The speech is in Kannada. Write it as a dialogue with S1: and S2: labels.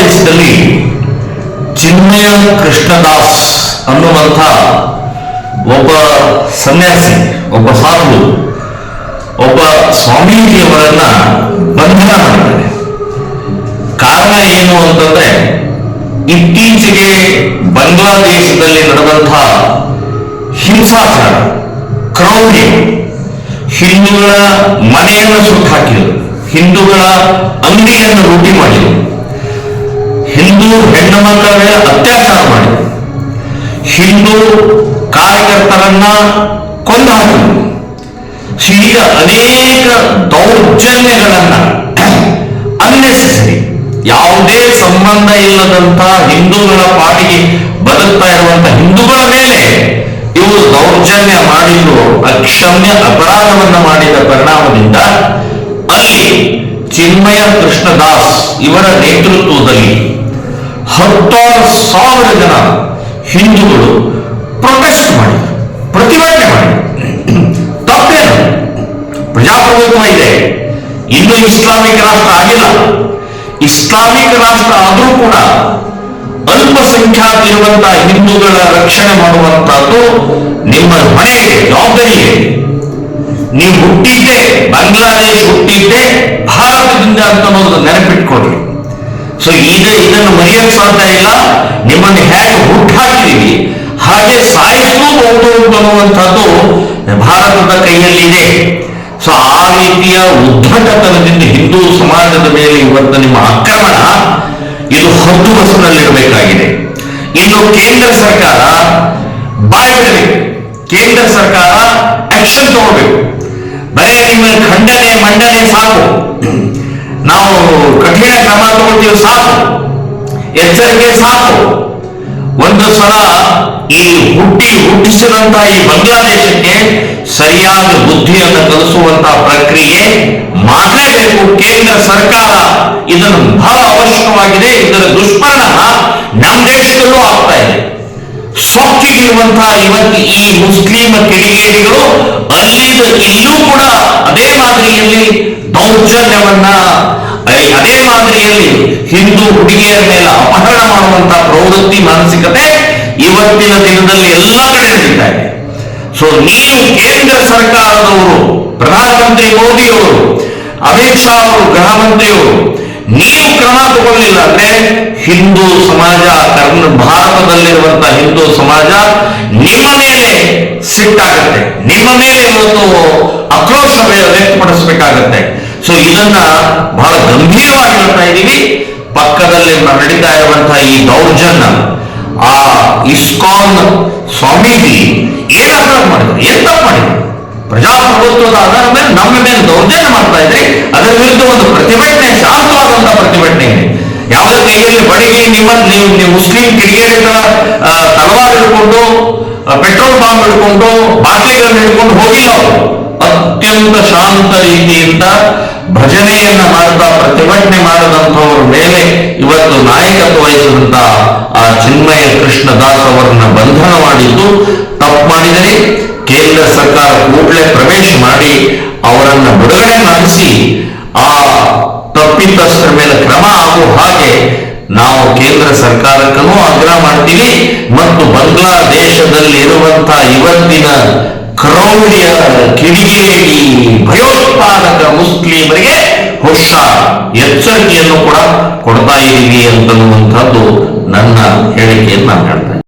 S1: ಬಾಂಗ್ಲಾದೇಶದಲ್ಲಿ ಚಿನ್ಮಯ ಕೃಷ್ಣದಾಸ್ ಅನ್ನುವಂಥ ಒಬ್ಬ ಸನ್ಯಾಸಿ, ಒಬ್ಬ ಸಾಧು, ಒಬ್ಬ ಸ್ವಾಮೀಜಿಯವರನ್ನ ಬಂಧನ ಮಾಡಿದ್ದಾರೆ. ಕಾರಣ ಏನು ಅಂತಂದ್ರೆ, ಇತ್ತೀಚೆಗೆ ಬಾಂಗ್ಲಾದೇಶದಲ್ಲಿ ನಡೆದಂತಹ ಹಿಂಸಾಚಾರ, ಕ್ರೌರ್ಯ, ಹಿಂದೂಗಳ ಮನೆಯನ್ನು ಸುಟ್ಟಾಕಿದರು, ಹಿಂದೂಗಳ ಅಂಗಡಿಯನ್ನು ಲೂಟಿ ಮಾಡಿದರು, ಹಿಂದೂ ಹೆಣ್ಣು ಮಕ್ಕಳ ಮೇಲೆ ಅತ್ಯಾಚಾರ ಮಾಡಿದರು, ಹಿಂದೂ ಕಾರ್ಯಕರ್ತರನ್ನ ಕೊಂದು ಹಾಕಿದರು. ಹೀಗ ಅನೇಕ ದೌರ್ಜನ್ಯಗಳನ್ನ ಅನ್ನೆಸೆಸರಿ, ಯಾವುದೇ ಸಂಬಂಧ ಇಲ್ಲದಂತ ಹಿಂದೂಗಳ ಪಾಟಿಗೆ ಬದುಕ್ತಾ ಇರುವಂತಹ ಹಿಂದೂಗಳ ಮೇಲೆ ಇವರು ದೌರ್ಜನ್ಯ ಮಾಡಿದ್ದು ಅಕ್ಷಮ್ಯ ಅಪರಾಧವನ್ನ ಮಾಡಿದ ಪರಿಣಾಮದಿಂದ ಅಲ್ಲಿ ಚಿನ್ಮಯ ಕೃಷ್ಣದಾಸ್ ಇವರ ನೇತೃತ್ವದಲ್ಲಿ 10,000 ಜನ ಹಿಂದೂಗಳು ಪ್ರೊಟೆಸ್ಟ್ ಮಾಡಿದರು, ಪ್ರತಿಭಟನೆ ಮಾಡಿದರು. ತಪ್ಪೇನು? ಪ್ರಜಾಪ್ರಭುತ್ವ ಇದೆ, ಇನ್ನೂ ಇಸ್ಲಾಮಿಕ್ ರಾಷ್ಟ್ರ ಆಗಿಲ್ಲ. ಇಸ್ಲಾಮಿಕ್ ರಾಷ್ಟ್ರ ಆದರೂ ಕೂಡ ಅಲ್ಪಸಂಖ್ಯಾತ ಇರುವಂತಹ ಹಿಂದೂಗಳ ರಕ್ಷಣೆ ಮಾಡುವಂತಹದ್ದು ನಿಮ್ಮ ಹೊಣೆಗೆ, ಜವಾಬ್ದಾರಿಗೆ. ನೀವು ಹುಟ್ಟಿದ್ದೆ ಬಾಂಗ್ಲಾದೇಶ, ಹುಟ್ಟಿದ್ದೆ ಭಾರತದಿಂದ ಅಂತ ಅನ್ನೋದು ನೆನಪಿಟ್ಕೊಳ್ರಿ. ಸೊ ಇದನ್ನು ಮರೆಯಕ್ಕೆ ಸಾಧ್ಯ ಇಲ್ಲ. ನಿಮ್ಮನ್ನು ಹೇಗೆ ಹುಟ್ಟಾಕಿದೀವಿ ಹಾಗೆ ಸಾಯಿಸಲೂಬಹುದು ಅನ್ನುವಂಥದ್ದು ಭಾರತದ ಕೈಯಲ್ಲಿದೆ. ಸೊ ಆ ರೀತಿಯ ಉದ್ಧಟತನದಿಂದ ಹಿಂದೂ ಸಮಾಜದ ಮೇಲೆ ಇವತ್ತು ನಿಮ್ಮ ಆಕ್ರಮಣ ಇದು ಹದ್ದುಬಸ್ತಿನಲ್ಲಿರಬೇಕಾಗಿದೆ. ಇನ್ನು ಕೇಂದ್ರ ಸರ್ಕಾರ ಬಾಯ್ ಬಿಡಬೇಕು, ಕೇಂದ್ರ ಸರ್ಕಾರ ಆಕ್ಷನ್ ತಗೋಬೇಕು. ಬರೀ ನಿಮ್ಮ ಖಂಡನೆ ಮಂಡನೆ ಸಾಕು, ನಾವು ಕಠಿಣ ಕ್ರಮ ತಗೊಳ್ತೀವಿ ಸಾಕು, ಎಚ್ಚರಿಕೆ ಸಾಕು. ಒಂದು ಸಲ ಈ ಹುಟ್ಟಿಸಿದಂತಹ ಈ ಬಾಂಗ್ಲಾದೇಶಕ್ಕೆ ಸರಿಯಾದ ಬುದ್ಧಿಯನ್ನು ಕಲಿಸುವಂತಹ ಪ್ರಕ್ರಿಯೆ ಮಾಡಲೇಬೇಕು ಕೇಂದ್ರ ಸರ್ಕಾರ. ಇದನ್ನು ಬಹಳ ಅವಶ್ಯಕವಾಗಿದೆ. ಇದರ ದುಷ್ಪರಿಣಾಮ ನಮ್ಮ ದೇಶದಲ್ಲೂ ಆಗ್ತಾ ಇದೆ. ಸೊಕ್ಕಿಗಿರುವಂತಹ ಇವತ್ತು ಈ ಮುಸ್ಲಿಂ ಕಿಡಿಗೇಡಿಗಳು ಇಲ್ಲೂ ಕೂಡ ಅದೇ ಮಾದರಿಯಲ್ಲಿ ದೌರ್ಜನ್ಯವನ್ನ, ಅದೇ ಮಾದರಿಯಲ್ಲಿ ಹಿಂದೂ ಹುಡುಗಿಯರ ಮೇಲೆ ಅಪಹರಣ ಮಾಡುವಂತಹ ಪ್ರವೃತ್ತಿ, ಮಾನಸಿಕತೆ ಇವತ್ತಿನ ದಿನದಲ್ಲಿ ಎಲ್ಲ ಕಡೆ ನಡೀತಾ ಇದೆ. ಸೊ ನೀವು ಕೇಂದ್ರ ಸರ್ಕಾರದವರು, ಪ್ರಧಾನಮಂತ್ರಿ ಮೋದಿಯವರು, ಅಮಿತ್ ಶಾ ಅವರು, ಗೃಹ ಮಂತ್ರಿಯವರು, ನೀವು ಕ್ರಮ ತಗೊಳ್ಳಿಲ್ಲ ಅಂದ್ರೆ ಹಿಂದೂ ಸಮಾಜ, ಭಾರತದಲ್ಲಿರುವಂತಹ ಹಿಂದೂ ಸಮಾಜ ನಿಮ್ಮ ಮೇಲೆ ಸಿಟ್ಟಾಗುತ್ತೆ, ನಿಮ್ಮ ಮೇಲೆ ಇವತ್ತು ಆಕ್ರೋಶ ವ್ಯಕ್ತಪಡಿಸಬೇಕಾಗತ್ತೆ. ಸೊ ಇದನ್ನ ಬಹಳ ಗಂಭೀರವಾಗಿ ಹೇಳ್ತಾ ಇದ್ದೀವಿ. ಪಕ್ಕದಲ್ಲಿ ನಡೀತಾ ಇರುವಂತಹ ಈ ದೌರ್ಜನ್ಯ, ಆ ಇಸ್ಕಾನ್ ಸ್ವಾಮೀಜಿ ಏನ್ ಅಪರಾಧ ಮಾಡಿದ್ರು, ಏನ್ ತಪ್ಪು ಮಾಡಿದ್ರು? ಪ್ರಜಾಪ್ರಭುತ್ವದ ಆಧಾರದ ಮೇಲೆ ನಮ್ಮ ಮೇಲೆ ದೌರ್ಜನ್ಯ ಮಾಡ್ತಾ ಇದ್ರೆ ಅದರ ವಿರುದ್ಧ ಒಂದು ಪ್ರತಿಭಟನೆ, ಶಾಂತವಾದಂತಹ ಪ್ರತಿಭಟನೆ ಇದೆ. ಯಾವುದೇ ಕೈಯಲ್ಲಿ ಬಡಿಗೆ ನೀವು ಮುಸ್ಲಿಂ ಕಿಡಿಗೇಡಿಗಳ ತಲವಾರು ಹಿಡ್ಕೊಂಡು, ಪೆಟ್ರೋಲ್ ಬಾಂಬ್ ಹಿಡ್ಕೊಂಡು, ಬಾಟ್ಲಿಗಳನ್ನು ಹಿಡ್ಕೊಂಡು ಹೋಗಿಲ್ಲ. ಅವರು ಅತ್ಯಂತ ಶಾಂತ ರೀತಿಯಿಂದ ಭಜನೆಯನ್ನ ಮಾಡ್ತಾ ಪ್ರತಿಭಟನೆ ಮಾಡದಂತವರ ಮೇಲೆ ಇವತ್ತು ನಾಯಕತ್ವ ವಹಿಸಿದಂತ ಆ ಚಿನ್ಮಯ ಕೃಷ್ಣದಾಸ್ ಅವರನ್ನ ಬಂಧನ ಮಾಡಿದ್ದು ತಪ್ಪು ಮಾಡಿದರೆ ಕೇಂದ್ರ ಸರ್ಕಾರ ಕೂಡಲೇ ಪ್ರವೇಶ ಮಾಡಿ ಅವರನ್ನ ಬಿಡುಗಡೆ ಮಾಡಿಸಿ ಆ ತಪ್ಪಿತಸ್ಥರ ಮೇಲೆ ಕ್ರಮ ಆಗುವ ಹಾಗೆ ನಾವು ಕೇಂದ್ರ ಸರ್ಕಾರಕ್ಕೂ ಆಗ್ರಹ ಮಾಡ್ತೀವಿ. ಮತ್ತು ಬಾಂಗ್ಲಾದೇಶದಲ್ಲಿ ಇರುವಂತಹ ಇವತ್ತಿನ ಕ್ರೌರ್ಯ, ಕಿಡಿಗೇಡಿ, ಭಯೋತ್ಪಾದಕ ಮುಸ್ಲಿಮರಿಗೆ ಹುಷಾರ್, ಎಚ್ಚರಿಕೆಯನ್ನು ಕೂಡ ಕೊಡ್ತಾ ಇದ್ದೀವಿ ಅಂತನ್ನುವಂಥದ್ದು ನನ್ನ ಹೇಳಿಕೆಯನ್ನು ನಾನು ಹೇಳ್ತೇನೆ.